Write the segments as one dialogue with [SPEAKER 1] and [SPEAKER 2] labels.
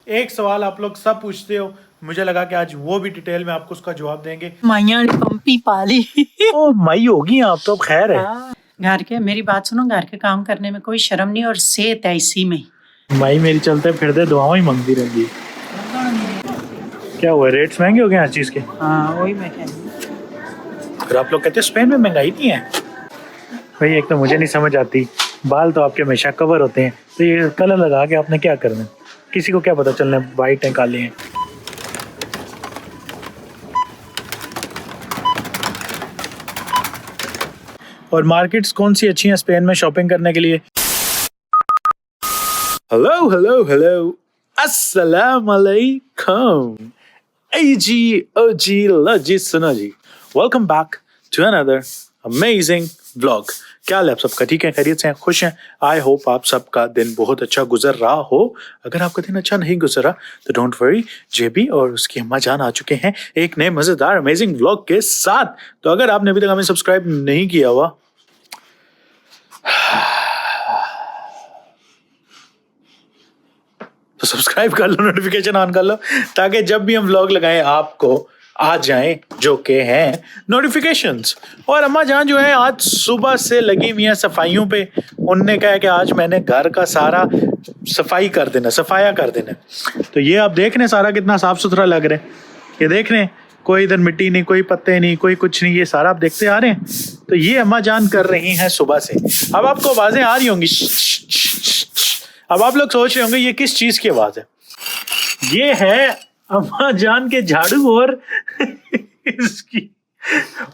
[SPEAKER 1] एक सवाल आप लोग सब पूछते हो, मुझे लगा कि आज वो भी डिटेल में आपको उसका जवाब देंगे।
[SPEAKER 2] माइया ने पंपी पाली।
[SPEAKER 1] ओ मई होगी आप तो, खैर है।
[SPEAKER 2] घर के मेरी बात सुनो, घर के काम करने में कोई शर्म नहीं और सेहत है इसी में।
[SPEAKER 1] मई मेरी चलते फिरते दुआओं ही मांगती रहती है। क्या हुआ, रेट्स महंगे हो गए हर चीज के?
[SPEAKER 2] हाँ वही मैं कह रही हूँ।
[SPEAKER 1] फिर आप लोग कहते हैं स्पेन में महंगाई नहीं है। भाई एक तो मुझे नहीं समझ आती, बाल तो आपके हमेशा कवर होते हैं, तो ये कलर लगा के आपने क्या करना है? किसी को क्या पता चलना है वाइट है काले हैं। और मार्केट्स कौन सी अच्छी हैं स्पेन में शॉपिंग करने के लिए? हेलो हेलो हेलो, अस्सलाम वालेकुम। ए जी ओ जी लो जी सुनो जी, welcome back to another amazing vlog. क्या हाल है आप सबका? ठीक है, खैरियत से हैं, खुश हैं? आई होप आप सबका दिन बहुत अच्छा गुजर रहा हो। अगर आपका दिन अच्छा नहीं गुजरा तो डोंट वरी, जेबी और उसकी अम्मा जान आ चुके हैं एक नए मजेदार अमेजिंग व्लॉग के साथ। तो अगर आपने अभी तक हमें सब्सक्राइब नहीं किया हुआ तो सब्सक्राइब कर लो, नोटिफिकेशन ऑन कर लो, ताकि जब भी हम व्लॉग लगाएं आपको आ जाएं जो के हैं नोटिफिकेशंस। और अम्मा जान जो है आज सुबह से लगी हुई हैं सफाइयों पे। उनने कहा कि आज मैंने घर का सारा सफाई कर देना, सफाया कर देना। तो ये आप देख रहे हैं सारा कितना साफ सुथरा लग रहा है। ये देख रहे हैं, कोई इधर मिट्टी नहीं, कोई पत्ते नहीं, कोई कुछ नहीं, ये सारा आप देखते आ रहे हैं। तो ये अम्मा जान कर रही हैं सुबह से। अब आपको आवाजें आ रही होंगी, अब आप लोग सोच रहे होंगे ये किस चीज की आवाज है। ये है अम्मा जान के झाड़ू और इसकी।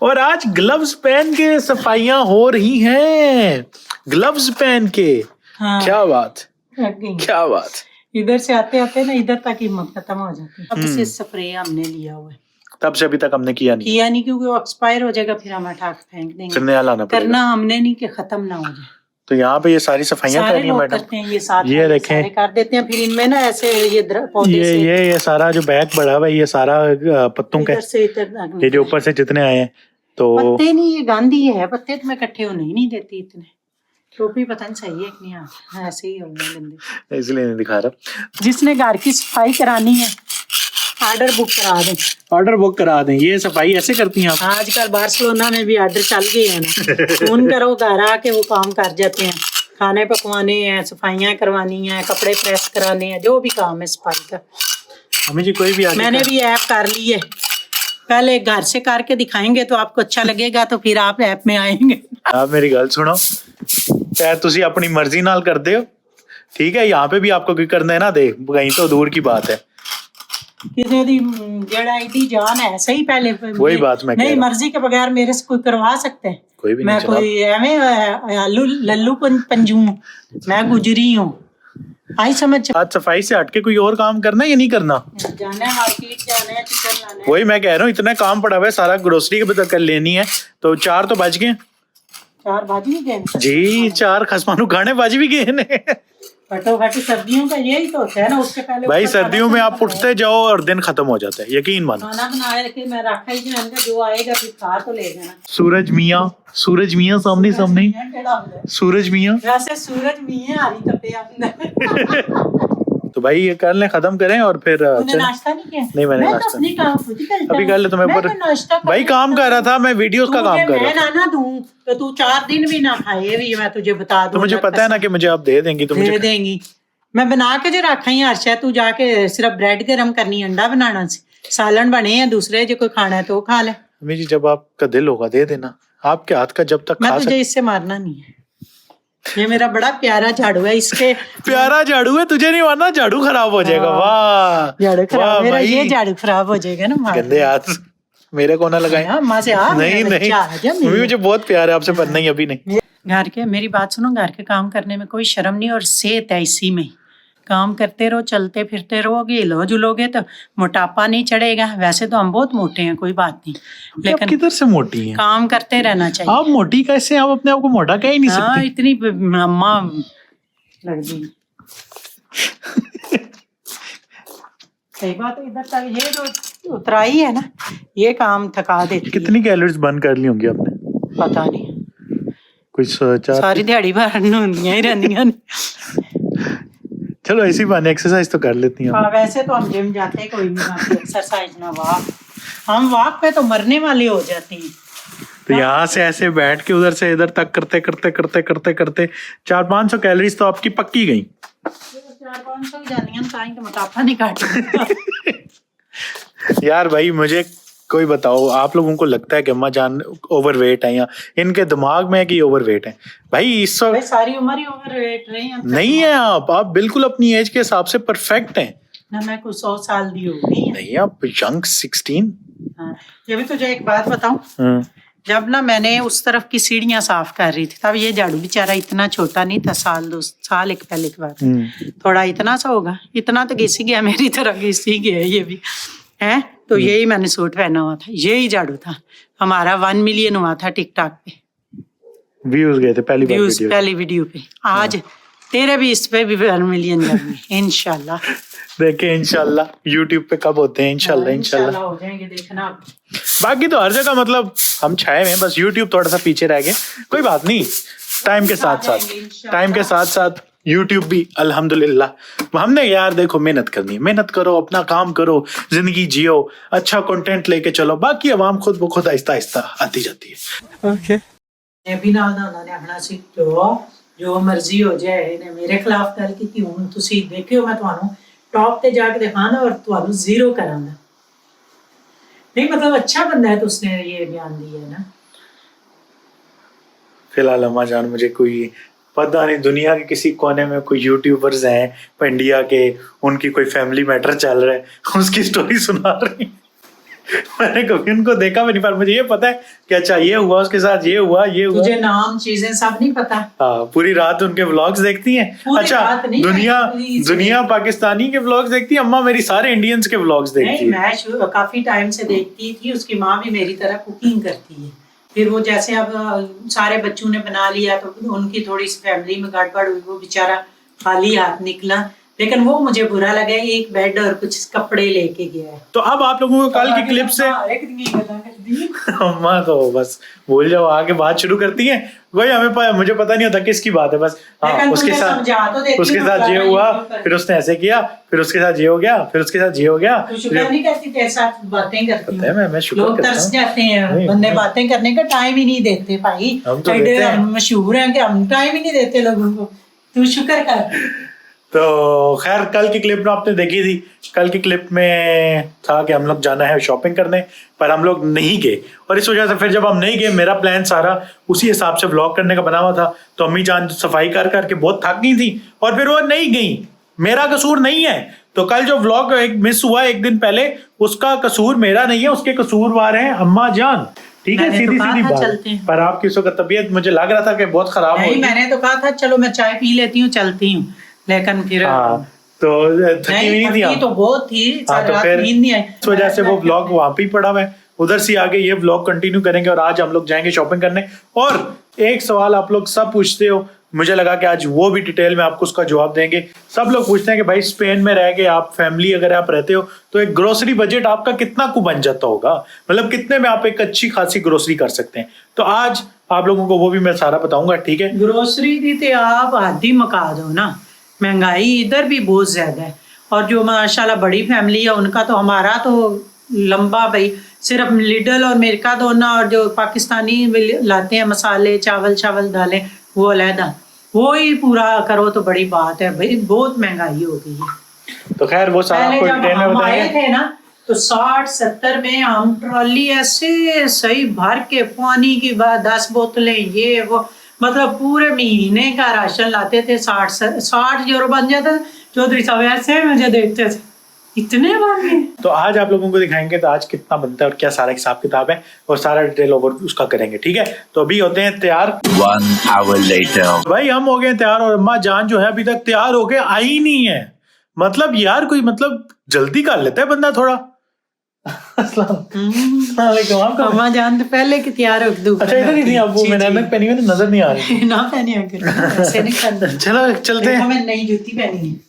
[SPEAKER 1] और आज ग्लव्स पहन के सफाइयां हो रही हैं, ग्लव्स पहन के।
[SPEAKER 2] हाँ।
[SPEAKER 1] क्या बात,
[SPEAKER 2] लग गई।
[SPEAKER 1] क्या बात।
[SPEAKER 2] इधर से आते आते ना इधर तक हिम्मत खत्म हो जाती है। अब से स्प्रे हमने लिया हुआ है,
[SPEAKER 1] तब से अभी तक हमने किया नहीं
[SPEAKER 2] क्योंकि वो एक्सपायर हो जाएगा, फिर हम हटा के फेंक देंगे।
[SPEAKER 1] फिर नया लाना पड़ेगा।
[SPEAKER 2] करना हमने नहीं कि खत्म ना हो जाए।
[SPEAKER 1] तो यहाँ पे ये सारी सफाइयां कर रही हैं मैडम।
[SPEAKER 2] करते हैं ये साथ,
[SPEAKER 1] ये देखें,
[SPEAKER 2] कर देते हैं। फिर इनमें ना ऐसे ये पौधे से
[SPEAKER 1] ये सारा जो बैग बढ़ा हुआ है, ये सारा पत्तों का, ये जो ऊपर से जितने आए हैं। तो
[SPEAKER 2] पत्ते नहीं, ये गांधी है, पत्ते तो मैं इकट्ठे होने ही नहीं देती इतने। टोपी पता नहीं सही है कि नहीं, ऐसे ही होंगे गंदे,
[SPEAKER 1] इसलिए नहीं दिखा रहा।
[SPEAKER 2] जिसने घर की सफाई करानी है ऑर्डर बुक करा दें।
[SPEAKER 1] ऑर्डर बुक करा दें। ये सफाई ऐसे करती हैं आप?
[SPEAKER 2] आजकल बार्सिलोना में भी ऑर्डर चल गए हैं ना, फोन करो घर आके वो काम कर जाते हैं। खाने पकवाने हैं, सफाइयाँ करवानी है, कपड़े प्रेस कराने हैं, जो भी काम है सफाई का।
[SPEAKER 1] हमें जी कोई भी
[SPEAKER 2] मैंने भी ऐप कर ली है, पहले घर से करके दिखाएंगे तो आपको अच्छा लगेगा, तो फिर आप ऐप में आएंगे।
[SPEAKER 1] आप मेरी गल सुनो, चाहे तुसी अपनी मर्जी नाल कर दे हो, ठीक है। यहाँ पे भी आपको कोई करना है ना दे, कहीं तो दूर की बात है।
[SPEAKER 2] किसी दी जेड़ा इतनी जान है सही, पहले
[SPEAKER 1] वही बात मैं
[SPEAKER 2] नहीं, मर्जी के बगैर मेरे से कोई करवा सकते हैं?
[SPEAKER 1] कोई भी
[SPEAKER 2] मैं
[SPEAKER 1] नहीं।
[SPEAKER 2] कोई एवं लल्लू पंजू, मैं गुजरी हूँ, आई समझ।
[SPEAKER 1] आज सफाई से हटके कोई और काम करना है या नहीं करना?
[SPEAKER 2] जाना है मार्केट, जाना है चिकन लाना है।
[SPEAKER 1] वही मैं कह रहा हूँ, इतना काम पड़ा हुआ है, सारा ग्रोसरी के बता कर लेनी है। तो 4 तो बज गए।
[SPEAKER 2] 4 बज भी गए
[SPEAKER 1] जी, 4 खसमानू खाने बज भी गए ने।
[SPEAKER 2] फटोफट सर्दियों का यही तो होता है ना, उसके पहले
[SPEAKER 1] भाई सर्दियों में आप उठते जाओ और दिन खत्म हो जाता है, यकीन मानो।
[SPEAKER 2] खाना बना के मैं रखा ही जाऊंगा, जो आएगा फिर खा तो ले जाना।
[SPEAKER 1] सूरज मियां सामने सामने, सूरज मियां।
[SPEAKER 2] वैसे सूरज मियां हरी तपे अंदर।
[SPEAKER 1] तो भाई ये कर लें, खत्म करें और फिर
[SPEAKER 2] नाश्ता नहीं किया?
[SPEAKER 1] नहीं मैंने
[SPEAKER 2] नाश्ता नहीं किया,
[SPEAKER 1] अभी कर ले। तुम्हें पर भाई काम कर रहा था मैं, वीडियोस का काम कर रहा था।
[SPEAKER 2] मैं ना दूं तो तू 4 दिन भी ना खाए भी, मैं तुझे बता दूं।
[SPEAKER 1] तो मुझे पता है ना कि मुझे आप दे देंगी, तो मुझे
[SPEAKER 2] देंगी। मैं बना के जो रखा ही हर्षा, तू जाके सिर्फ ब्रेड गरम करनी, अंडा बनाना, सालन बने हैं दूसरे, जो कोई खाना है तो खा ले।
[SPEAKER 1] अम्मी जी जब आपका दिल होगा दे देना, आपके हाथ का जब तक
[SPEAKER 2] मैं तुझे इससे मारना नहीं है। ये मेरा बड़ा प्यारा झाड़ू है, इसके
[SPEAKER 1] प्यारा झाड़ू है, तुझे नहीं मारना, झाड़ू खराब हो जाएगा। वाह
[SPEAKER 2] झाड़ू खराब, मेरा ये झाड़ू खराब हो जाएगा ना।
[SPEAKER 1] गंदे हाथ मेरे को ना लगाए।
[SPEAKER 2] माँ से
[SPEAKER 1] नहीं मम्मी मुझे बहुत प्यार है आपसे, पर नहीं अभी नहीं।
[SPEAKER 2] घर के मेरी बात सुनो, घर के काम करने में कोई शर्म नहीं और सेहत है इसी में। काम करते रहो, चलते फिरते रहोगे, हिलो जुलोगे तो मोटापा नहीं चढ़ेगा। वैसे तो हम बहुत मोटे हैं, कोई बात नहीं, लेकिन
[SPEAKER 1] किधर से मोटी हैं?
[SPEAKER 2] काम करते रहना चाहिए।
[SPEAKER 1] आप मोटी कैसे? आप अपने आप को मोटा कह ही नहीं सकती।
[SPEAKER 2] हाँ, इतनी अम्मा लग गई। सही बात है। इधर तक ये जो उतराई है ना, ये काम थका देती।
[SPEAKER 1] कितनी कैलोरीज बर्न कर ली होंगी आपने?
[SPEAKER 2] पता नहीं,
[SPEAKER 1] कुछ
[SPEAKER 2] सारी दिहाड़ी भर ही रहंदियां।
[SPEAKER 1] चलो ऐसी बहाने एक्सरसाइज तो कर लेती हैं।
[SPEAKER 2] हाँ, वैसे तो हम जिम जाते हैं, कोई नहीं बाकी एक्सरसाइज ना वॉक। हम वॉक पे तो मरने वाले हो जाते हैं।
[SPEAKER 1] तो यहाँ से ऐसे बैठ के उधर से इधर तक करते करते करते करते करते 400-500 कैलोरीज तो आपकी पक्की गई।
[SPEAKER 2] 400-500 जानियां ताई तो मोटापा नहीं काटता।
[SPEAKER 1] यार भाई मुझे कोई बताओ, आप लोगों को लगता है कि अम्मा जान ओवरवेट है या इनके दिमाग में है कि ओवरवेट है? भाई इस
[SPEAKER 2] भाई
[SPEAKER 1] वक्त
[SPEAKER 2] सारी उम्र ही ओवरवेट रही है।
[SPEAKER 1] नहीं है, आप बिल्कुल अपनी एज के हिसाब से परफेक्ट हैं।
[SPEAKER 2] ना मैं कुछ 100 साल दी हो गई।
[SPEAKER 1] नहीं आप यंग 16।
[SPEAKER 2] हाँ, ये भी तुझे एक बात बताऊं, जब ना मैंने उस तरफ की सीढ़ियां साफ कर रही थी तब ये झाड़ू बेचारा इतना छोटा नहीं था, साल 2 साल एक पहले की बात, थोड़ा इतना सा होगा, इतना तो घिसी गया, मेरी तरह घिसी गया ये भी है। तो यही मैंने सूट पहना हुआ था, यही झाड़ू था। हमारा 1 मिलियन हुआ था टिकटॉक पे,
[SPEAKER 1] व्यूज गए थे पहली
[SPEAKER 2] वीडियो पे। आज तेरे भी इस पे भी 1 मिलियन जाएंगे इंशाल्लाह।
[SPEAKER 1] देखे इंशाल्लाह यूट्यूब पे कब होते हैं, इंशाल्लाह
[SPEAKER 2] हो जाएंगे, देखना।
[SPEAKER 1] बाकी तो हर जगह मतलब हम छाए में, बस यूट्यूब थोड़ा सा पीछे रह गए, कोई बात नहीं। टाइम के साथ साथ यूट्यूब भी अल्हम्दुलिल्लाह। हमने यार देखो मेहनत करनी है, मेहनत करो, अपना काम करो, जिंदगी जियो, अच्छा कंटेंट लेके चलो, बाकी आवाम खुद ब खुद आहिस्ता आहिस्ता आती जाती है। ओके
[SPEAKER 2] जो मर्जी हो जाए, मेरे खिलाफ गल की हूं तुसी देखियो, मैं तुहानू टॉप ते जाके दिखाना और तुहानू जीरो करांगा। नहीं मतलब अच्छा बंदा है तो उसने ये बयान दिया है ना।
[SPEAKER 1] फिलहाल अम्मा जान मुझे कोई पता नहीं, दुनिया के किसी कोने में कोई यूट्यूबर्स हैं इंडिया के, उनकी कोई फैमिली मैटर चल रहा है, उसकी स्टोरी सुना रही। मैंने कभी उनको देखा भी नहीं, पर मुझे ये पता है कि अच्छा ये हुआ, उसके साथ ये हुआ, ये हुआ।
[SPEAKER 2] तुझे नाम चीजें सब नहीं पता?
[SPEAKER 1] हाँ, पूरी रात उनके व्लॉग्स देखती हैं। अच्छा दुनिया पाकिस्तानी के व्लॉग्स देखती है, अम्मा मेरी सारे इंडियंस के व्लॉग्स देखती है।
[SPEAKER 2] मैं काफी टाइम से देखती थी, उसकी माँ भी मेरी तरह कुकिंग करती है। फिर वो जैसे अब सारे बच्चों ने बना लिया तो उनकी थोड़ी सी फैमिली में गड़बड़ हुई, वो बेचारा खाली हाथ निकला, लेकिन वो मुझे बुरा लगा, एक बेड और कुछ कपड़े लेके गया है।
[SPEAKER 1] तो अब आप लोगों को कल की क्लिप से अम्मा तो बस भूल जाओ, आगे बात शुरू करती हैं वही, हमें मुझे पता नहीं होता किसकी बात है, बस हाँ उसके साथ ये हुआ, फिर उसने ऐसे किया, फिर उसके साथ ये हो गया, फिर उसके साथ ये हो गया।
[SPEAKER 2] शुक्र नहीं करती, तेरे साथ बातें करती
[SPEAKER 1] है, मैं शुक्र
[SPEAKER 2] लोग तरस जाते हैं, बंदे बातें करने का टाइम ही नहीं देते भाई। हम मशहूर हैं कि हम टाइम ही नहीं देते लोगों को, तू शुक्र कर।
[SPEAKER 1] तो खैर कल की क्लिप में आपने देखी थी, कल की क्लिप में था कि हम लोग जाना है शॉपिंग करने, पर हम लोग नहीं गए, और इस वजह से फिर जब हम नहीं गए, मेरा प्लान सारा उसी हिसाब से व्लॉग करने का बना हुआ था, तो अम्मी जान सफाई कर करके बहुत थक गई थी और फिर वो नहीं गई। मेरा कसूर नहीं है, तो कल जो व्लॉग एक मिस हुआ एक दिन पहले, उसका कसूर मेरा नहीं है, उसके कसूरवार हैं अम्मा जान। ठीक है, सीधी सीधी बात। पर आपकी उस वक्त तबीयत मुझे लग रहा था कि बहुत खराब हो गई।
[SPEAKER 2] मैंने तो कहा था चलो मैं चाय पी लेती हूँ, चलती हूँ, लेकिन फिर
[SPEAKER 1] तो थकी हुई थी
[SPEAKER 2] तो बहुत थी,
[SPEAKER 1] तो फिर इस वजह से वो व्लॉग वहां पे ही पड़ा हुआ है। उधर से आगे ये व्लॉग कंटिन्यू करेंगे और आज हम लोग जाएंगे शॉपिंग करने। और एक सवाल आप लोग सब पूछते हो, मुझे लगा कि आज वो भी डिटेल में आपको उसका जवाब देंगे। सब लोग पूछते हैं कि भाई स्पेन में रह के आप फैमिली अगर आप रहते हो तो एक ग्रोसरी बजट आपका कितना को बन जाता होगा, मतलब कितने में आप एक अच्छी खासी ग्रोसरी कर सकते हैं। तो आज आप लोगों को वो भी मैं सारा बताऊंगा। ठीक है,
[SPEAKER 2] ग्रोसरी की तो आप आधी मका दो ना, महंगाई इधर भी बहुत ज्यादा है। और जो माशाल्लाह बड़ी फैमिली है उनका तो, हमारा तो लंबा भाई सिर्फ लिडल और मिर्का दोना और जो पाकिस्तानी लाते हैं मसाले चावल दालें वो अलहदा, वो ही पूरा करो तो बड़ी बात है भाई, बहुत महंगाई हो गई है।
[SPEAKER 1] तो खैर वो सारा आपको डिटेल में बताएंगे।
[SPEAKER 2] थे ना तो 60-70 में हम ट्रॉली ऐसे सही भर के पानी की 10 बोतलें ये वो, मतलब पूरे महीने का राशन लाते थे। 60 यूरो बन जाता। चौधरी साहब ऐसे मुझे देखते थे, इतने बन गए।
[SPEAKER 1] तो आज आप लोगों को दिखाएंगे तो आज कितना बनता है और क्या सारा हिसाब किताब है और सारा डिटेल ओवर उसका करेंगे। ठीक है, तो अभी होते हैं तैयार।
[SPEAKER 3] 1 hour later
[SPEAKER 1] भाई हम हो गए तैयार और अम्मा जान जो है अभी तक तैयार होके आई नहीं है। मतलब यार कोई मतलब जल्दी कर लेता है बंदा थोड़ा।
[SPEAKER 2] अम्मा जान तो पहले की तैयार हो गई।
[SPEAKER 1] अच्छा इधर ही थी आप, वो मैंने ऐनक पहनी हुई नजर नहीं आ रही।
[SPEAKER 2] ना पहनी ऐसे नहीं करना।
[SPEAKER 1] चलो चलते हैं।
[SPEAKER 2] मैं नई जूती पहनी है।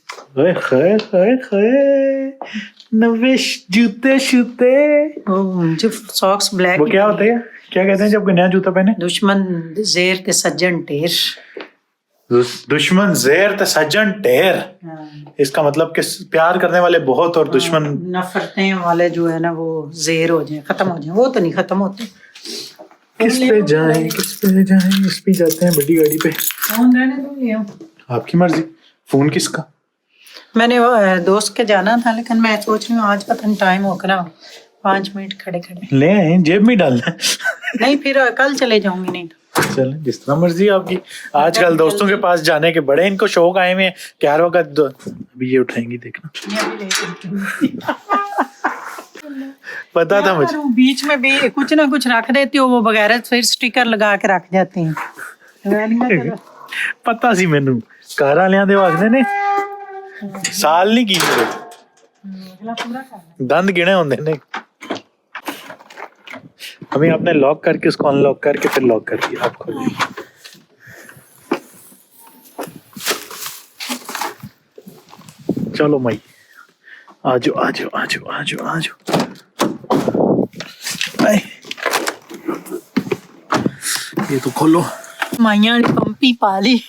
[SPEAKER 1] नवे जूते शूते
[SPEAKER 2] जो सॉक्स ब्लैक,
[SPEAKER 1] वो क्या होते हैं, क्या कहते हैं जब कोई नया जूता पहने?
[SPEAKER 2] दुश्मन जेर के सज्जन टेर।
[SPEAKER 1] दुश्मन ज़ेर त सज्जन ढेर। इसका मतलब कि प्यार करने वाले बहुत और दुश्मन
[SPEAKER 2] नफरतें वाले जो है ना वो ज़ेर हो जाए, खत्म हो जाए। वो तो नहीं खत्म होते।
[SPEAKER 1] किस पे जाएं, किस पे जाएं, इस पे जाते हैं बड़ी गाड़ी पे।
[SPEAKER 2] फोन रहने दो, ले आओ।
[SPEAKER 1] आपकी मर्जी। फोन किसका?
[SPEAKER 2] मैंने दोस्त के जाना था, लेकिन मैं सोच रही हूँ आज पता नहीं टाइम होकर ना 5 मिनट खड़े खड़े
[SPEAKER 1] ले आए, जेब में डालना है।
[SPEAKER 2] नहीं फिर कल चले जाऊंगी। नहीं तो
[SPEAKER 1] चलें, जिस तरह मर्जी आपकी। आजकल दोस्तों के पास जाने के बड़े इनको शौक आए हुए हैं कि हर वक्त अभी ये उठाएंगी, देखना।
[SPEAKER 2] ये अभी ले
[SPEAKER 1] पता था मुझे।
[SPEAKER 2] करूं, बीच में भी कुछ ना कुछ रख देती हो, वो बगैर फिर स्टिकर लगा के रख जाते हैं। मैं नहीं कहा चलो।
[SPEAKER 1] पता सी मैनू घर वालियां दे वास्ते ने साल नहीं की मेरे
[SPEAKER 2] अगला पूरा करना।
[SPEAKER 1] दंद गिने होंगे ने। हमें आपने लॉक करके उसको अनलॉक करके फिर लॉक कर दिया। आप खोलिए। चलो मई, आजो आजो आजो आजो आजो। आए। ये तो खोलो।
[SPEAKER 2] माइया ने पंपी पाली।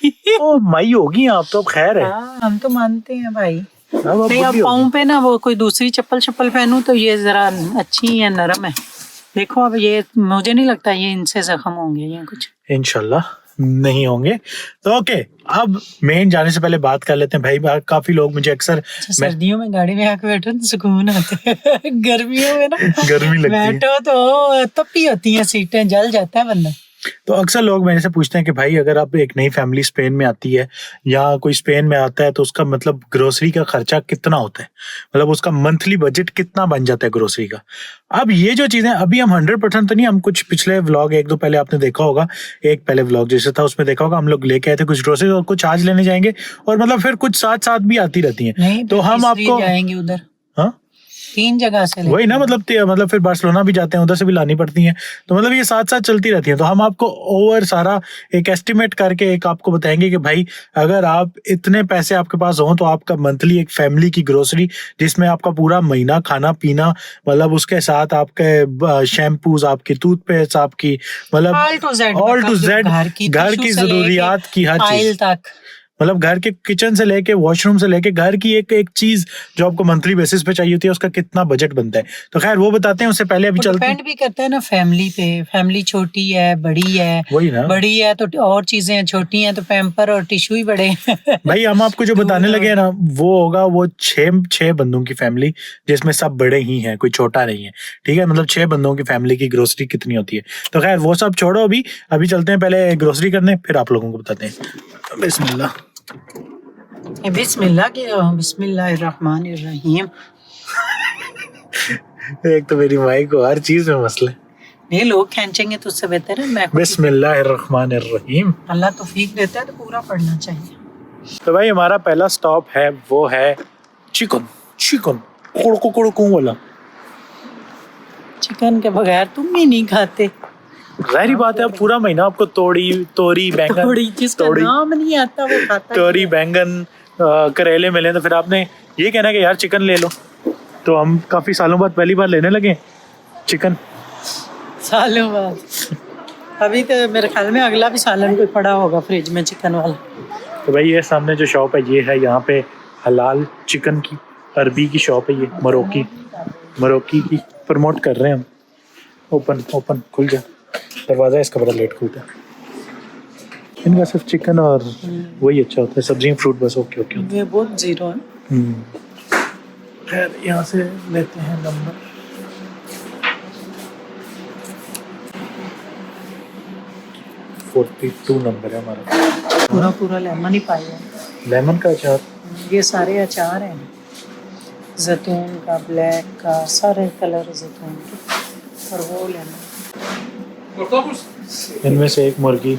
[SPEAKER 1] ओ मई होगी आप तो, अब खैर है।
[SPEAKER 2] हाँ, हम तो मानते हैं भाई।
[SPEAKER 1] अब आप
[SPEAKER 2] नहीं, अब
[SPEAKER 1] बुढ़ी
[SPEAKER 2] पाँव पे ना वो कोई दूसरी चप्पल पहनूं तो ये जरा अच्छी है, नरम है। देखो अब ये मुझे नहीं लगता ये इनसे जख्म होंगे या कुछ।
[SPEAKER 1] इंशाल्लाह नहीं होंगे। तो ओके, अब मेन जाने से पहले बात कर लेते हैं भाई। काफी लोग मुझे अक्सर
[SPEAKER 2] सर्दियों में गाड़ी में आके बैठो तो सुकून आता है। गर्मियों में ना
[SPEAKER 1] गर्मी लगती है
[SPEAKER 2] बैठो तो तपी होती हैं सीटें, जल जाता है बंदा।
[SPEAKER 1] तो अक्सर लोग मेरे से पूछते हैं कि भाई अगर आप एक नई फैमिली स्पेन में आती है या कोई स्पेन में आता है तो उसका मतलब ग्रोसरी का खर्चा कितना होता है, मतलब उसका मंथली बजट कितना बन जाता है ग्रोसरी का। अब ये जो चीजें अभी हम 100% तो नहीं, हम कुछ पिछले व्लॉग एक दो पहले आपने देखा होगा, एक पहले व्लॉग जैसे था उसमें देखा होगा, हम लोग लेके आए थे कुछ ग्रोसरी और कुछ आज लेने जाएंगे और मतलब फिर कुछ साथ साथ भी आती रहती हैं। तो हम आपको
[SPEAKER 2] जाएंगे उधर।
[SPEAKER 1] हाँ
[SPEAKER 2] 3 जगह से
[SPEAKER 1] वही ना, मतलब फिर बार्सिलोना भी जाते हैं, उधर से भी लानी पड़ती हैं। तो मतलब ये साथ साथ चलती रहती हैं। तो हम आपको ओवर सारा एक एस्टिमेट करके एक आपको बताएंगे कि भाई अगर आप इतने पैसे आपके पास हों तो आपका मंथली एक फैमिली की ग्रोसरी जिसमें आपका पूरा महीना खाना पीना, मतलब उसके साथ आपके शैम्पूज, आपकी टूथपेस्ट, आपकी मतलब ऑल टू जेड घर की जरूरियात की हर चीज तक, मतलब घर के किचन से लेके वॉशरूम से लेके घर की एक एक चीज जो आपको मंथली बेसिस पे चाहिए होती है उसका कितना बजट बनता है। तो खैर वो बताते हैं, उससे पहले अभी चलते हैं।
[SPEAKER 2] डिपेंड भी करता है ना फैमिली पे, फैमिली छोटी है बड़ी है।
[SPEAKER 1] वही ना,
[SPEAKER 2] बड़ी है तो और चीजें, छोटी हैं तो पैम्पर और टिश्यू ही बड़े।
[SPEAKER 1] भाई हम आपको जो बताने लगे हैं ना वो होगा वो 6 बंदों की फैमिली जिसमें सब बड़े ही हैं, कोई छोटा नहीं है, ठीक है। मतलब 6 बंदों की फैमिली की ग्रोसरी कितनी होती है। तो खैर वो सब छोड़ो, अभी चलते हैं पहले ग्रोसरी करने, फिर आप लोगों को बताते हैं। बिस्मिल्लाह
[SPEAKER 2] बिस्मिल्लाहिर्रहमानिर्रहीम।
[SPEAKER 1] एक तो मेरी माई को हर चीज में मसले।
[SPEAKER 2] नहीं, लोग खींचेंगे तो उससे बेहतर है मैं
[SPEAKER 1] बिस्मिल्लाहिर्रहमानिर्रहीम।
[SPEAKER 2] अल्लाह तौफीक देता है तो पूरा पढ़ना चाहिए।
[SPEAKER 1] तो भाई हमारा पहला स्टॉप है वो है चिकन कुड़कू वाला।
[SPEAKER 2] चिकन के बगैर तुम भी नहीं खाते।
[SPEAKER 1] जाहिर बात है, अब पूरा महीना आपको तोरी बैंगन,
[SPEAKER 2] जिसका नाम नहीं आता वो खाता
[SPEAKER 1] तोरी बैंगन करेले मिले तो फिर आपने ये कहना कि यार चिकन ले लो। तो हम काफी सालों बाद पहली बार लेने लगे चिकन।
[SPEAKER 2] सालों बाद। अभी तो मेरे ख्याल में अगला भी सालन कोई पड़ा होगा फ्रिज में चिकन वाला।
[SPEAKER 1] तो भाई ये सामने जो शॉप है ये है यहाँ पे हलाल चिकन की अरबी की शॉप है, ये मरोक्की की प्रमोट कर रहे हैं हम। ओपन खुल जा, दरवाजा इसका बड़ा लेट खुलता है। इनका सिर्फ चिकन और वही अच्छा होता है, सब्जियां फ्रूट बस ओके।
[SPEAKER 2] ये बहुत जीरो है।
[SPEAKER 1] खैर यहाँ से लेते हैं नंबर। नंबर है हमारा।
[SPEAKER 2] पूरा लेमन ही पाया।
[SPEAKER 1] लेमन का अचार,
[SPEAKER 2] ये सारे अचार हैं, जैतून का, ब्लैक का, सारे कलर जैतून के, और वो लेमन।
[SPEAKER 1] इनमें से एक मुर्गी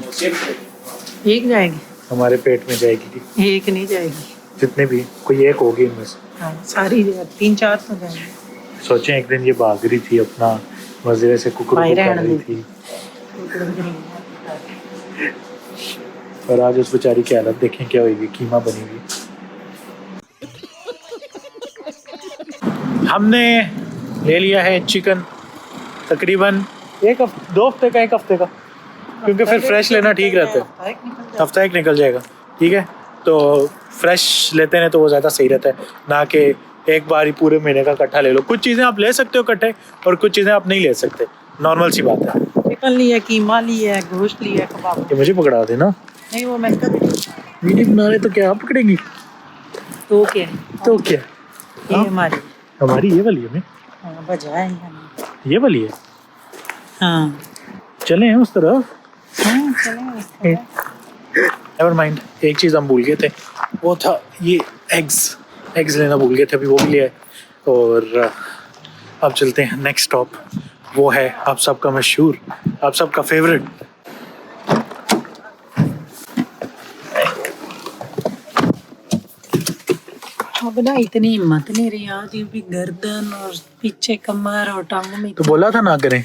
[SPEAKER 2] एक जाएगी,
[SPEAKER 1] हमारे पेट में जाएगी।
[SPEAKER 2] एक नहीं जाएगी,
[SPEAKER 1] जितने भी कोई एक होगी इनमें से।
[SPEAKER 2] हाँ, सारी 3-4 तो जाएंगे।
[SPEAKER 1] सोचें एक दिन ये भाग रही थी अपना मजे से कुकुर कर रही थी और आज उस बेचारी की हालत देखें क्या हुई, कीमा बनी हुई। हमने ले लिया है चिकन तकरीबन 2 हफ्ते का, 1 हफ्ते का, क्योंकि फिर फ्रेश लेना ठीक रहता है। हफ्ता एक निकल जाएगा। ठीक है, तो फ्रेश लेते हैं तो वो ज़्यादा सही रहता है, ना कि एक बार ही पूरे महीने का इकट्ठा ले लो। कुछ चीज़ें आप ले सकते हो इकट्ठे और कुछ चीज़ें आप नहीं ले सकते, नॉर्मल सी बात है।
[SPEAKER 2] चिकन लिया, कीमा लिया, गोश्त लिया, कबाब।
[SPEAKER 1] ये मुझे पकड़ा देना,
[SPEAKER 2] नहीं वो मैं कब
[SPEAKER 1] वीडियो बना रहे तो क्या आप पकड़ेंगी?
[SPEAKER 2] तो क्या
[SPEAKER 1] तो क्या
[SPEAKER 2] ये
[SPEAKER 1] हाँ?
[SPEAKER 2] हमारी
[SPEAKER 1] ये वाली है,
[SPEAKER 2] बजाए
[SPEAKER 1] ये वाली है।
[SPEAKER 2] हाँ
[SPEAKER 1] चले हैं उस तरफ।
[SPEAKER 2] हाँ चलें।
[SPEAKER 1] नेवर माइंड, एक चीज़ हम भूल गए थे, वो था ये एग्स लेना भूल गए थे, अभी वो भी लिया है। और अब चलते हैं नेक्स्ट स्टॉप, वो है आप सबका मशहूर, आप सबका फेवरेट।
[SPEAKER 2] अब ना इतनी हिम्मत नहीं रही आज, ये भी गर्दन और पीछे कमर और टांगों में।
[SPEAKER 1] तो बोला था ना करें।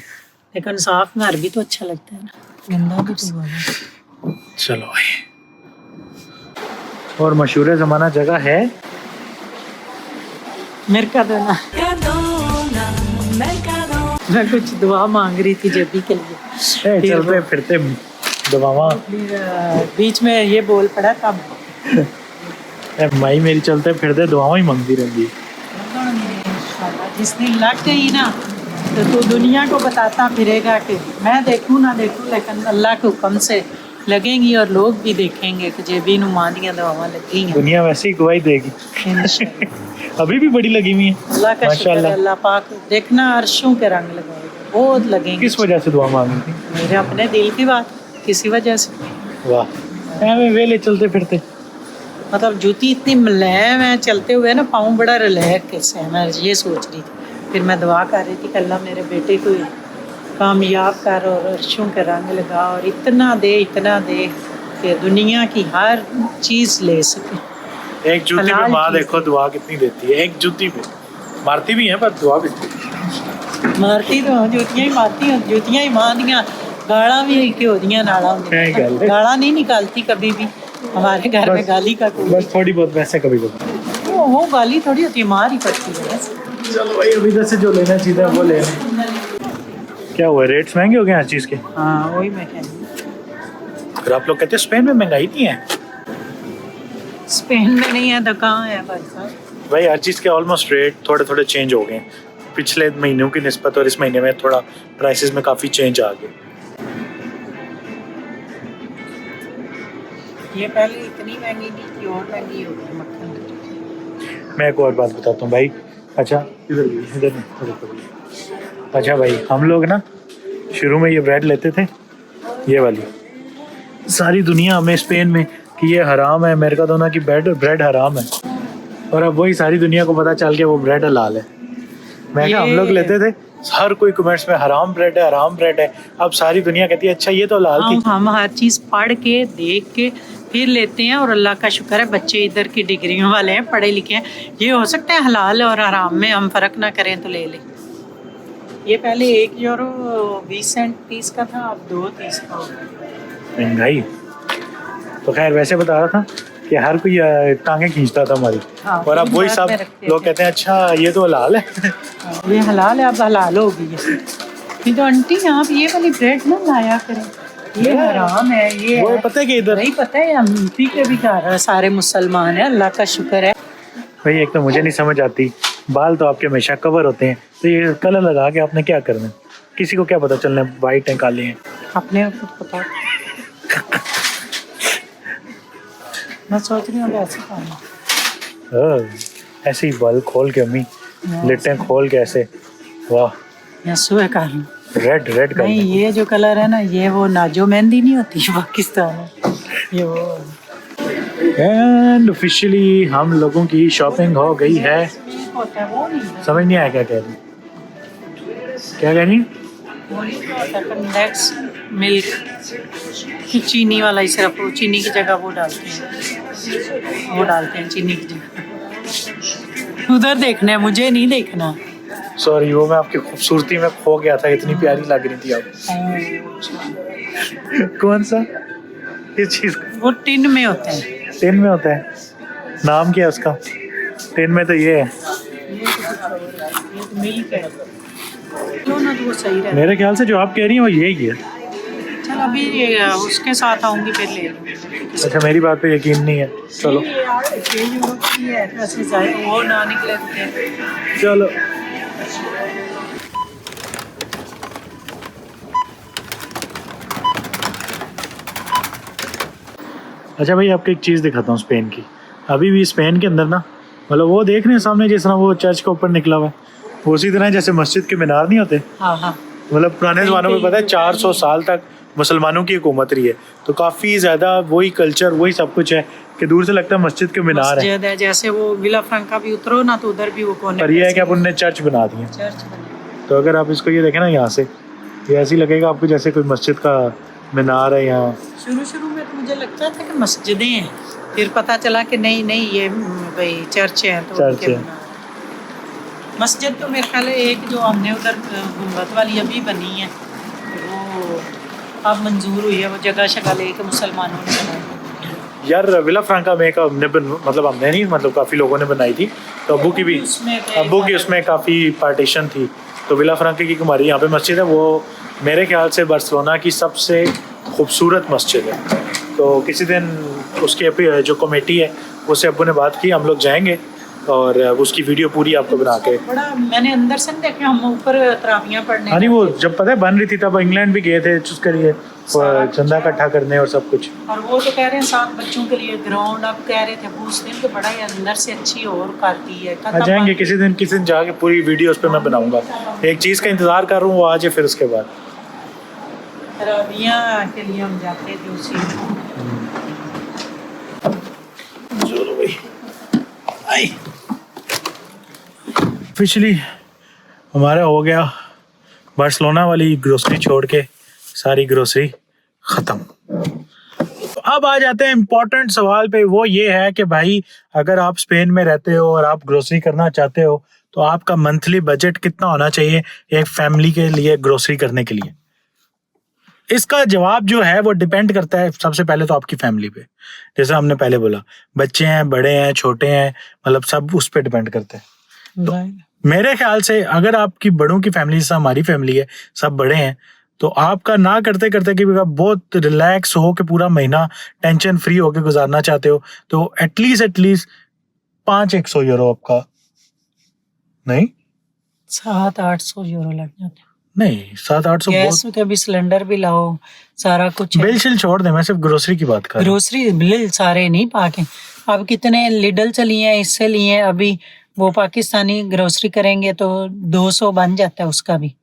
[SPEAKER 2] लेकिन साफ घर भी तो अच्छा लगता है ना, गंदा भी तो हुआ है।
[SPEAKER 1] चलो भाई, और मशहूर ज़माना जगह है
[SPEAKER 2] मेरकाडोना। मैं कुछ दुआ मांग रही थी जब भी के लिए,
[SPEAKER 1] चलते फिरते दबावा
[SPEAKER 2] बीच में ये बोल पड़ा तब
[SPEAKER 1] माई मेरी चलते फिरते दुआवा ही मांगती रहती है।
[SPEAKER 2] जिस दिन लग गई ना तो तू दुनिया को बताता फिरेगा कि मैं देखूं ना देखूं, लेकिन अल्लाह के हुक्म से लगेंगी और लोग भी देखेंगे कि जे भी नुमानियाँ दवावां लगी हैं।
[SPEAKER 1] दुनिया वैसे ही गवाही देगी। अभी भी बड़ी लगी हुई है
[SPEAKER 2] अल्लाह का शुक्र है,
[SPEAKER 1] माशाल्लाह।
[SPEAKER 2] अल्लाह पाक देखना अर्शों के रंग लगाएगा, बहुत लगेंगे।
[SPEAKER 1] किस वजह से दुआ मांगी थी?
[SPEAKER 2] मेरे अपने दिल की बात, किसी वजह से।
[SPEAKER 1] वाह, हमें वेले चलते फिरते।
[SPEAKER 2] मतलब जूती इतनी मुलायम है, चलते हुए ना पाँव बड़ा रिलैक्स है, मैं ये सोच रही थी। फिर मैं दुआ कर रही थी कि अल्लाह मेरे बेटे को कामयाब कर और अर्शों के रंग लगा और इतना दे कि दुनिया की हर चीज़ ले सके।
[SPEAKER 1] एक जूती पे
[SPEAKER 2] हलाल
[SPEAKER 1] माँ
[SPEAKER 2] चीज़।
[SPEAKER 1] देखो दुआ कितनी देती है, एक जूती पे मारती भी है पर दुआ भी देती
[SPEAKER 2] मारती तो जूतियाँ ही मारती हैं, जूतियाँ ही मारदियाँ, गाला भी कि होदियाँ नाला
[SPEAKER 1] है। गल है।
[SPEAKER 2] गाला नहीं निकालती कभी भी हमारे घर में, गाली का कोई
[SPEAKER 1] बस थोड़ी बहुत वैसे कभी कभी।
[SPEAKER 2] वो गाली थोड़ी होती है, मार ही पड़ती है।
[SPEAKER 1] चलो भाई, अभी इधर से जो लेना चाहिए वो ले लें। क्या हुआ, रेट्स महंगे हो गए हर चीज़ के?
[SPEAKER 2] हाँ वही मैं कह रही हूँ।
[SPEAKER 1] फिर आप लोग कहते हैं स्पेन में महंगाई नहीं है।
[SPEAKER 2] स्पेन में नहीं है तो कहाँ है भाई साहब?
[SPEAKER 1] भाई हर चीज़ के ऑलमोस्ट रेट थोड़े थोड़े चेंज हो गए पिछले महीनों की निस्बत, और इस महीने में थोड़ा प्राइसेस में काफ़ी चेंज आ गए।
[SPEAKER 2] ये पहले इतनी महंगी नहीं थी, और महंगी हो गई मक्खन।
[SPEAKER 1] मैं एक और बात बताता हूँ भाई। अच्छा इधर नहीं। अच्छा भाई, हम लोग ना शुरू में ये ब्रेड लेते थे, ये वाली, सारी दुनिया हमें स्पेन में कि ये हराम है, मेरकाडोना की ब्रेड हराम है, और अब वही सारी दुनिया को पता चल गया वो ब्रेड हलाल है। मैं कहा हम लोग लेते थे, हर कोई कमेंट्स में हराम ब्रेड है, हराम ब्रेड है। अब सारी दुनिया कहती है अच्छा ये तो हलाल थी।
[SPEAKER 2] हम हर चीज़ पढ़ के देख के फिर लेते हैं, और अल्लाह का शुक्र है बच्चे इधर की डिग्रियों वाले हैं, पढ़े लिखे हैं। ये हो सकता है हलाल और हराम में हम फ़र्क ना करें तो ले लें। ये पहले 1 यूरो 20 सेंट पीस का था, अब 2.30 का हो गया।
[SPEAKER 1] महंगाई तो खैर, वैसे बता रहा था कि हर कोई टांगे खींचता था हमारी।
[SPEAKER 2] हाँ,
[SPEAKER 1] और अब वही सब
[SPEAKER 2] में रखते
[SPEAKER 1] लोग
[SPEAKER 2] थे।
[SPEAKER 1] कहते हैं अच्छा ये तो हलाल है।
[SPEAKER 2] ये हलाल है, अब हलाल होगी ये तो। आंटी आप ये वाली ब्रेड ना लाया करें, ये हराम है। ये
[SPEAKER 1] वो
[SPEAKER 2] है।
[SPEAKER 1] पता है कि इधर
[SPEAKER 2] नहीं पता है, हम यूपी के भी घर सारे मुसलमान हैं, अल्लाह का शुक्र है।
[SPEAKER 1] भाई एक तो मुझे नहीं समझ आती, बाल तो आपके हमेशा कवर होते हैं, तो ये कलर लगा के आपने क्या करना है? किसी को क्या पता चलना है वाइट हैं काले हैं?
[SPEAKER 2] अपने आप को पता। मैं सोच रही हूँ ऐसे करना,
[SPEAKER 1] ऐसे ही बाल खोल के अम्मी लिट्टें खोल के ऐसे, वाह
[SPEAKER 2] या सुबह कर लूँ।
[SPEAKER 1] रेड कर
[SPEAKER 2] नहीं
[SPEAKER 1] लें।
[SPEAKER 2] ये जो कलर है ना, ये वो नाजो मेहंदी नहीं होती पाकिस्तान में, ये वो।
[SPEAKER 1] एंड ऑफिशियली हम लोगों की शॉपिंग हो गई है।
[SPEAKER 2] होता है वो नहीं है।
[SPEAKER 1] समझ नहीं आया क्या कह रही, क्या कह रही?
[SPEAKER 2] वो नहीं होता कंडेंस मिल्क, चीनी वाला ही, सिर्फ वो चीनी की जगह वो डालते हैं, वो डालते हैं चीनी की जगह। उधर देखना है, मुझे नहीं देखना।
[SPEAKER 1] सॉरी, वो मैं आपकी खूबसूरती में खो गया था, इतनी प्यारी लग रही थी आप। कौन सा, किस चीज़ का?
[SPEAKER 2] वो टिन में होते हैं।
[SPEAKER 1] टिन में होता है, नाम क्या है उसका? टिन में तो ये है।
[SPEAKER 2] ये मिल्क है, लो ना तो वो सही रहता है।
[SPEAKER 1] मेरे ख्याल से जो आप कह रही हैं वो यही है।
[SPEAKER 2] चलो अभी उसके साथ आऊंगी फिर ले लूंगी।
[SPEAKER 1] अच्छा, मेरी बात पे यकीन नहीं है। चलो
[SPEAKER 2] ऐसे जाए वो ना निकले तो
[SPEAKER 1] चलो। अच्छा भाई, आपको एक चीज़ दिखाता हूँ स्पेन की। अभी भी स्पेन के अंदर ना, मतलब वो देख रहे हैं सामने जिस तरह वो चर्च के ऊपर निकला हुआ है, वो उसी तरह जैसे मस्जिद के मीनार नहीं होते,
[SPEAKER 2] हाँ हाँ
[SPEAKER 1] मतलब पुराने ज़मानों में पता है 400 साल तक मुसलमानों की हुकूमत रही है, तो काफ़ी ज़्यादा वही कल्चर वही सब कुछ है कि दूर से लगता है मस्जिद के मीनार है।
[SPEAKER 2] मस्जिद है, जैसे वो विला फ्रैंका भी उतरो ना तो उधर भी वो कोने
[SPEAKER 1] पर ये है कि अब उन्होंने चर्च बना दिए।
[SPEAKER 2] चर्च बना।
[SPEAKER 1] तो अगर आप इसको ये देखें ना यहाँ से, ये ऐसे ही लगेगा आपको जैसे कोई मस्जिद का मीनार है यहाँ।
[SPEAKER 2] शुरू में तो मुझे लगता था कि मस्जिदें हैं, फिर पता चला कि नहीं ये भाई चर्च है। तो
[SPEAKER 1] चर्च है।
[SPEAKER 2] मस्जिद तो मेरे ख्याल है एक जो हमने उधर गुम्बद वाली अभी बनी है वो अब मंजूर हुई है, वो जगह शगह लेके मुसलमानों ने बनाई।
[SPEAKER 1] यार विला फ्रैंका में एक हमने नहीं, मतलब काफ़ी लोगों ने बनाई थी, तो अब्बू की भी, अब्बू की उसमें काफ़ी पार्टीशन थी। तो विला फ्रैंका की हमारी यहाँ पे मस्जिद है, वो मेरे ख्याल से बार्सिलोना की सबसे खूबसूरत मस्जिद है। तो किसी दिन उसकी जो कमेटी है उससे अब्बू ने बात की, हम लोग जाएंगे और उसकी वीडियो पूरी आपको बना के।
[SPEAKER 2] बड़ा मैंने अंदर से देखा, हम ऊपर तरावियां पढ़ने।
[SPEAKER 1] हाँ नहीं, वो जब पता है बन रही थी तब इंग्लैंड भी गए थे उसके लिए चंदा इकट्ठा करने और सब कुछ।
[SPEAKER 2] और वो तो कह रहे हैं 7 बच्चों के लिए ग्राउंड, अब कह रहे थे उस दिन तो बड़ा ही अंदर से अच्छी और करती है।
[SPEAKER 1] आ जाएंगे किसी दिन जाके पूरी वीडियो उस पर मैं बनाऊंगा। एक चीज़ का इंतज़ार कर रहा हूँ, वो आ जाए फिर उसके बाद
[SPEAKER 2] तरावियां के लिए हम जाते थे उसी।
[SPEAKER 1] चलो भाई, आई ऑफिशियली हमारा हो गया बार्सिलोना वाली ग्रोसरी छोड़ के सारी ग्रोसरी ख़त्म। अब आ जाते हैं इम्पोर्टेंट सवाल पे, वो ये है कि भाई अगर आप स्पेन में रहते हो और आप ग्रोसरी करना चाहते हो तो आपका मंथली बजट कितना होना चाहिए एक फैमिली के लिए ग्रोसरी करने के लिए। इसका जवाब जो है वो डिपेंड करता है सबसे पहले तो आपकी फैमिली पे, जैसे हमने पहले बोला बच्चे हैं, बड़े हैं, छोटे हैं, मतलब सब उस पर डिपेंड करते हैं। तो मेरे ख्याल से अगर आपकी बड़ों की फैमिली जैसा हमारी फैमिली है, सब बड़े हैं, तो आपका ना करते करते कि बहुत रिलैक्स हो के पूरा महीना टेंशन फ्री होके गुजारना चाहते हो तो एटलीस्ट 500 यूरो आपका, नहीं
[SPEAKER 2] 700-800 यूरो लग जाते हैं।
[SPEAKER 1] नहीं 700-800
[SPEAKER 2] गैस के भी सिलेंडर भी लाओ, सारा कुछ
[SPEAKER 1] बिल शिल छोड़ दे, मैं सिर्फ ग्रोसरी की बात कर रहा हूँ।
[SPEAKER 2] ग्रोसरी बिल सारे नहीं पाके। अब कितने लिडल चली हैं, इससे लिए अभी वो पाकिस्तानी ग्रोसरी करेंगे तो 200 बन जाता है उसका भी।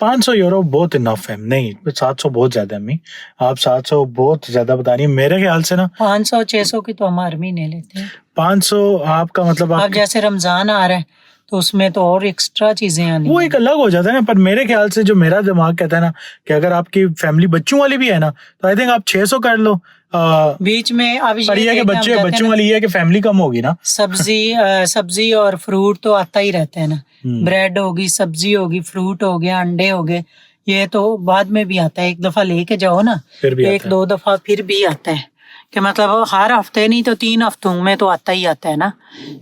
[SPEAKER 1] 500 यूरो बहुत इनफ है। नहीं 700 बहुत ज्यादा है अम्मी, आप 700 बहुत ज्यादा बता रही है मेरे ख्याल से ना।
[SPEAKER 2] 500-600 की तो हम हर महीने लेते हैं।
[SPEAKER 1] 500 आपका मतलब
[SPEAKER 2] अब जैसे रमजान आ रहा है तो उसमें तो और एक्स्ट्रा चीजें आनी, वो
[SPEAKER 1] एक अलग हो जाता है ना। पर मेरे ख्याल से जो मेरा दिमाग कहता है ना कि अगर आपकी फैमिली बच्चों वाली भी है ना तो आई थिंक आप 600 कर लो
[SPEAKER 2] बीच में। अब
[SPEAKER 1] पर ये है कि बच्चों वाली है कि फैमिली कम होगी ना।
[SPEAKER 2] सब्जी और फ्रूट तो आता ही रहता है ना, ब्रेड होगी, सब्जी होगी, फ्रूट हो गया, अंडे हो गए, ये तो बाद में भी आता है। एक दफा लेके जाओ ना
[SPEAKER 1] फिर भी
[SPEAKER 2] 1-2 दफा फिर भी आता है कि मतलब हर हफ्ते नहीं तो 3 हफ्तों में तो आता ही आता है ना,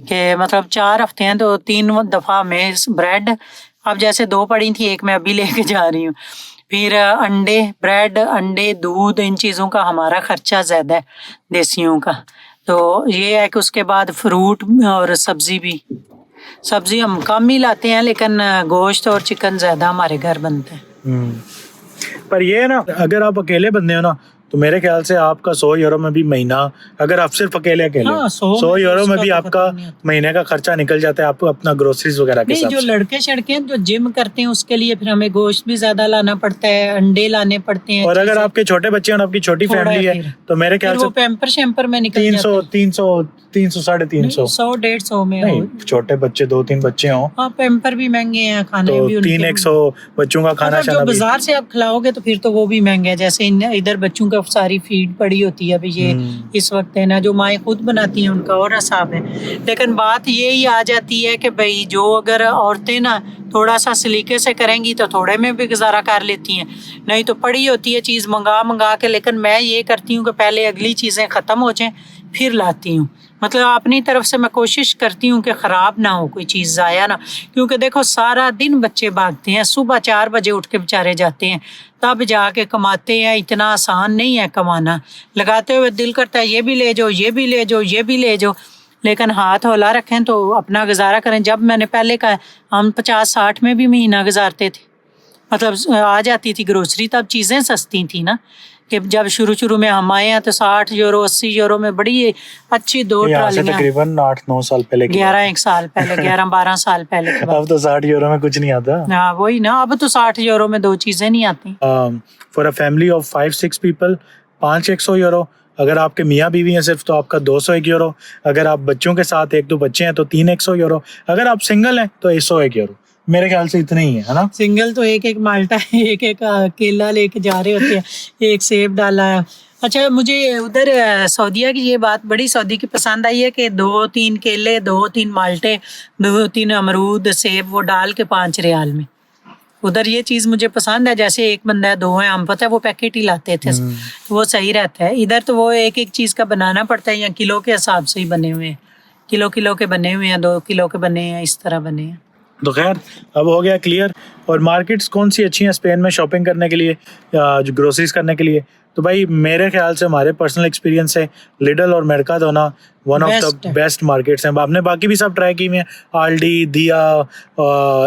[SPEAKER 2] कि मतलब 4 हफ्ते हैं तो 3 दफा में ब्रेड। अब जैसे 2 पड़ी थी, एक मैं अभी लेके जा रही हूँ। फिर अंडे, ब्रेड, अंडे, दूध, इन चीज़ों का हमारा खर्चा ज़्यादा है देसियों का। तो ये है कि उसके बाद फ्रूट और सब्जी भी, सब्जी हम कम ही लाते हैं लेकिन गोश्त और चिकन ज़्यादा हमारे घर बनते हैं।
[SPEAKER 1] पर ये है ना, अगर आप अकेले बंदे हो ना तो मेरे ख्याल से आपका 100 यूरो में भी महीना, अगर आप सिर्फ अकेले
[SPEAKER 2] हाँ,
[SPEAKER 1] 100 यूरो में भी आपका महीने का खर्चा निकल जाता है आपको अपना ग्रोसरीज वगैरह के साथ।
[SPEAKER 2] जो लड़के शड़के हैं जो जिम करते हैं उसके लिए फिर हमें गोश्त भी ज्यादा लाना पड़ता है, अंडे लाने पड़ते हैं।
[SPEAKER 1] और अगर आपके छोटे बच्चे और आपकी छोटी फैमिली है तो मेरे ख्याल से
[SPEAKER 2] पैम्पर शैम्पर में निकल
[SPEAKER 1] 300 350
[SPEAKER 2] 100-150 में
[SPEAKER 1] नहीं, छोटे बच्चे 2-3 बच्चे हों।
[SPEAKER 2] हाँ, पैम्पर भी महंगे हैं, खाने
[SPEAKER 1] तो
[SPEAKER 2] भी
[SPEAKER 1] 300 बच्चों का खाना
[SPEAKER 2] जो बाजार से आप खिलाओगे तो फिर तो वो भी महंगा है। जैसे इधर बच्चों का सारी फीड पड़ी होती है अभी ये इस वक्त है ना, जो माएँ खुद बनाती हैं उनका और हिसाब है। लेकिन बात यही आ जाती है कि भाई जो अगर औरतें ना थोड़ा सा सलीके से करेंगी तो थोड़े में भी गुजारा कर लेती हैं, नहीं तो पड़ी होती है चीज़ मंगा के। लेकिन मैं ये करती हूँ कि पहले अगली चीज़ें ख़त्म हो जाएं फिर लाती हूँ, मतलब अपनी तरफ से मैं कोशिश करती हूँ कि ख़राब ना हो कोई चीज़, ज़ाया ना, क्योंकि देखो सारा दिन बच्चे भागते हैं, सुबह 4 बजे उठ के बेचारे जाते हैं, तब जाके कमाते हैं। इतना आसान नहीं है कमाना। लगाते हुए दिल करता है ये भी ले जाओ, ये भी ले जाओ, ये भी ले जाओ, लेकिन हाथ हौला रखें तो अपना गुजारा करें। जब मैंने पहले कहा हम 50-60 में भी महीना गुजारते थे, मतलब आ जाती थी ग्रोसरी, तब चीज़ें सस्ती थी ना, कि जब शुरू में हम आए हैं तो 60 यूरो 80 यूरो में बड़ी अच्छी 2 ट्रालियाँ,
[SPEAKER 1] तकरीबन 8-9 साल पहले
[SPEAKER 2] 11 साल पहले 11-12 साल पहले की बात।
[SPEAKER 1] अब तो 60 यूरो में कुछ नहीं आता।
[SPEAKER 2] हाँ वही ना, अब तो 60 यूरो में 2 चीज़ें नहीं आती।
[SPEAKER 1] For a family of 5-6 people 500 euro. अगर आपके मियाँ बीवी हैं सिर्फ तो आपका 201 यूरो। अगर आप बच्चों के साथ 1-2 बच्चे हैं तो 300 यूरो। अगर आप सिंगल हैं तो 101 यूरो। मेरे ख्याल से इतने ही है ना।
[SPEAKER 2] सिंगल तो एक माल्टा एक केला लेके जा रहे होते हैं, एक सेब डाला है। अच्छा, मुझे उधर सऊदीया की ये बात बड़ी सऊदी की पसंद आई है कि 2-3 केले, 2-3 माल्टे, 2-3 अमरूद, सेब वो डाल के 5 रियाल में। उधर ये चीज़ मुझे पसंद है। जैसे एक बंदा है 2 हैं, हम पता है वो पैकेट ही लाते थे, तो वो सही रहता है। इधर तो वो एक चीज़ का बनाना पड़ता है, या किलो के हिसाब से ही बने हुए हैं, किलो के बने हुए हैं, 2 किलो के बने हैं, इस तरह बने हैं।
[SPEAKER 1] तो खैर अब हो गया क्लियर। और मार्केट्स कौन सी अच्छी हैं स्पेन में शॉपिंग करने के लिए या जो ग्रोसरीज करने के लिए? तो भाई मेरे ख्याल से हमारे पर्सनल एक्सपीरियंस से लिडल और Mercadona one of the best markets हैं। आपने बाकी भी सब ट्राई की हुई हैं, आल्डी, दिया,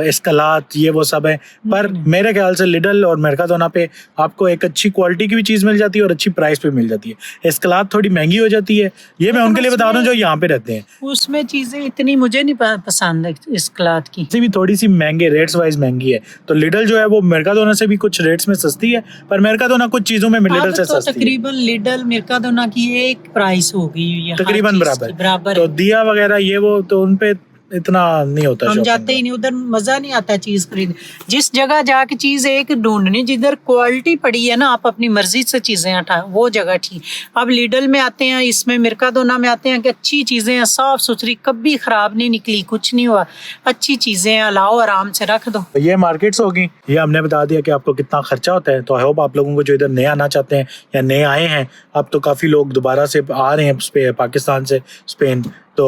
[SPEAKER 1] एस्कलात, ये वो सब है, पर मेरे ख्याल से लिडल और मेर्काडोना पे आपको एक अच्छी क्वालिटी की भी चीज़ मिल जाती है और अच्छी प्राइस पे मिल जाती है। एस्कलात थोड़ी महंगी हो जाती है, ये मैं उनके लिए बता रहा हूँ जो यहाँ पे रहते हैं।
[SPEAKER 2] उसमें चीज़ें इतनी मुझे नहीं पसंद है एस्कलात की,
[SPEAKER 1] भी थोड़ी सी महंगे रेट्स वाइज महंगी है। तो लिडल जो है वो मेर्काडोना से भी कुछ रेट्स में सस्ती है, पर मेर्काडोना कुछ चीज़ों में लिडल से सस्ती है।
[SPEAKER 2] तकरीबन लिडल मेर्काडोना की एक प्राइस हो गई,
[SPEAKER 1] तकरीबन बराबर। तो दिया वगैरह ये वो तो उन पे इतना नहीं होता।
[SPEAKER 2] हम जाते ही नहीं उधर, मजा नहीं आता चीज खरीद। जिस जगह जाके चीज एक ढूंढनी जिधर क्वालिटी पड़ी है ना, आप अपनी मर्जी से चीजें हटा, वो जगह ठीक। अब लिडल में आते हैं, इसमें मेर्काडोना में आते हैं कि अच्छी चीजें हैं, साफ सुथरी, कभी खराब नहीं निकली, कुछ नहीं हुआ, अच्छी चीजें हैं, लाओ आराम से रख दो।
[SPEAKER 1] ये मार्केट्स होगी। ये हमने बता दिया कि आपको कितना खर्चा होता है। तो आई होप आप लोगों को जो इधर नए आना चाहते हैं या नए आए हैं, अब तो काफ़ी लोग दोबारा से आ रहे हैं पाकिस्तान से स्पेन, तो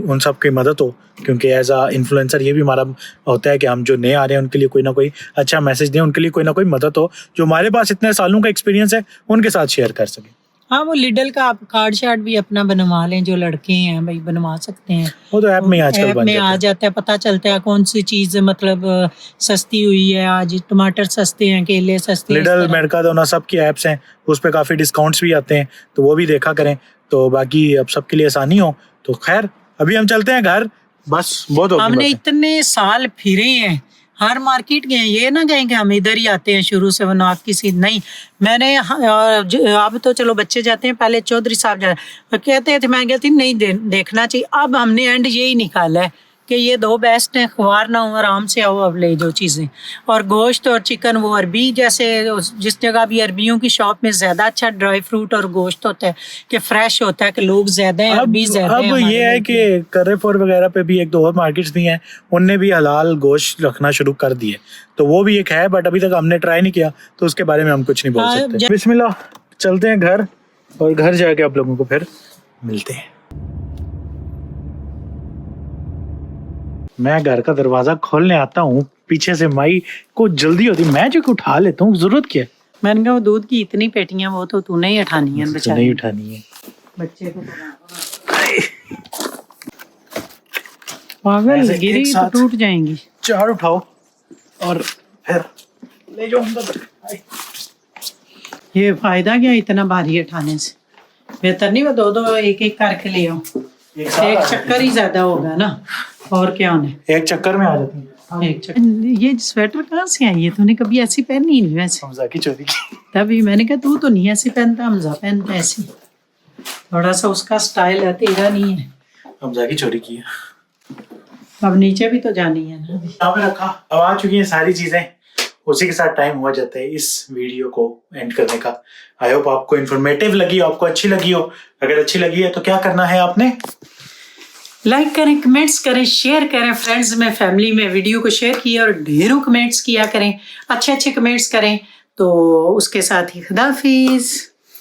[SPEAKER 1] उन सब की मदद हो, क्योंकि एज आ इन्फ्लुएंसर ये भी हमारा होता है कि हम जो नए आ रहे हैं उनके लिए कोई ना कोई अच्छा मैसेज दें, उनके लिए कोई ना कोई मदद हो, जो हमारे पास इतने सालों का एक्सपीरियंस है उनके साथ शेयर कर सकें।
[SPEAKER 2] हाँ, वो लिडल का आप कार्ड शार्ट भी अपना बनवा लें, जो लड़के हैं भाई बनवा सकते हैं,
[SPEAKER 1] वो तो ऐप में आजकल
[SPEAKER 2] ऐप में आ जाता है, पता चलता है कौन सी चीज़ मतलब सस्ती हुई है। आज टमाटर सस्ते हैं, केले सस्ते हैं।
[SPEAKER 1] लिडल, मेर्काडोना सब की ऐप्स हैं, उस पर काफ़ी डिस्काउंट्स भी आते हैं, तो वो भी देखा करें। तो बाकी अब सबके लिए आसानी हो। तो खैर अभी हम चलते हैं घर, बस बहुत हो गई।
[SPEAKER 2] हमने इतने साल फिरे हैं, हर मार्केट गए, ये ना कहें कि हम इधर ही आते हैं शुरू से, वरना किसी नहीं। मैंने अब तो चलो बच्चे जाते हैं, पहले चौधरी साहब जाते कहते थे, मैं कहती नहीं देखना चाहिए। अब हमने एंड यही निकाला है कि ये 2 बेस्ट हैं, ख्वार ना हो, आराम से आओ, अब ले जो चीज़ें। और गोश्त और चिकन, वो अरबी जैसे जिस जगह भी अरबियों की शॉप में ज़्यादा अच्छा ड्राई फ्रूट और गोश्त होता है कि फ्रेश होता है, कि लोग ज़्यादा हैं, अरबी ज़्यादा हैं।
[SPEAKER 1] अब ये है कि करेफोर वगैरह पे भी 1-2 और मार्केट्स भी हैं, उनने भी हलाल गोश्त रखना शुरू कर दिए, तो वो भी एक है, बट अभी तक हमने ट्राई नहीं किया, तो उसके बारे में हम कुछ नहीं बोल सकते। बिस्मिल्लाह, चलते हैं घर, और घर जाके आप लोगों को फिर मिलते हैं। मैं घर का दरवाजा खोलने आता हूँ, पीछे से माई को जल्दी होती, मैं जो उठा लेता हूँ, जरूरत क्या है?
[SPEAKER 2] मैंने कहा वो दूध की इतनी पेटियां वो तो तूने ही उठानी है, बेचारी
[SPEAKER 1] नहीं उठानी है,
[SPEAKER 2] बच्चे को पागल, गिरी तो टूट जाएंगी।
[SPEAKER 1] 4 उठाओ और फिर ले जाओ अंदर।
[SPEAKER 2] ये फायदा क्या इतना भारी उठाने से? बेहतर नहीं वो 2-2 एक करके ले आओ, एक चक्कर ही ज्यादा होगा ना, और क्या होने,
[SPEAKER 1] एक चक्कर में आ जाती है।
[SPEAKER 2] एक चक्कर। ये स्वेटर कहाँ से आई है? तूने कभी ऐसी पहनी नहीं वैसे?
[SPEAKER 1] हमजा की चोरी की।
[SPEAKER 2] तभी मैंने कहा तू तो नहीं ऐसी पहनता, हमजा पहनता ऐसी, थोड़ा सा उसका स्टाइल है, तेरा नहीं है।
[SPEAKER 1] हमजा की चोरी की है।
[SPEAKER 2] अब नीचे भी तो जानी है ना।
[SPEAKER 1] यहाँ पे रखा, अब आ चुकी हैं सारी चीजें, उसी के साथ टाइम हुआ जाता है इस वीडियो को एंड करने का। आई होप आपको इन्फॉर्मेटिव लगी, आपको अच्छी लगी हो। अगर अच्छी लगी है तो क्या करना है आपने?
[SPEAKER 2] लाइक करें, कमेंट्स करें, शेयर करें, फ्रेंड्स में, फैमिली में वीडियो को शेयर किया और ढेरों कमेंट्स किया करें, अच्छे कमेंट्स करें। तो उसके साथ ही खुदा हाफिज।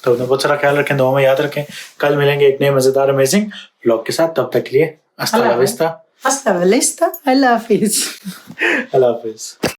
[SPEAKER 1] तो अपना बहुत सारा ख्याल रखें, दुआ में याद रखें। कल मिलेंगे एक नए मजेदार अमेजिंग व्लॉग के साथ। तब तक के लिए अस्ता ला विस्ता,
[SPEAKER 2] Hasta la vista. I love it.
[SPEAKER 1] अल्लाह हाफिज।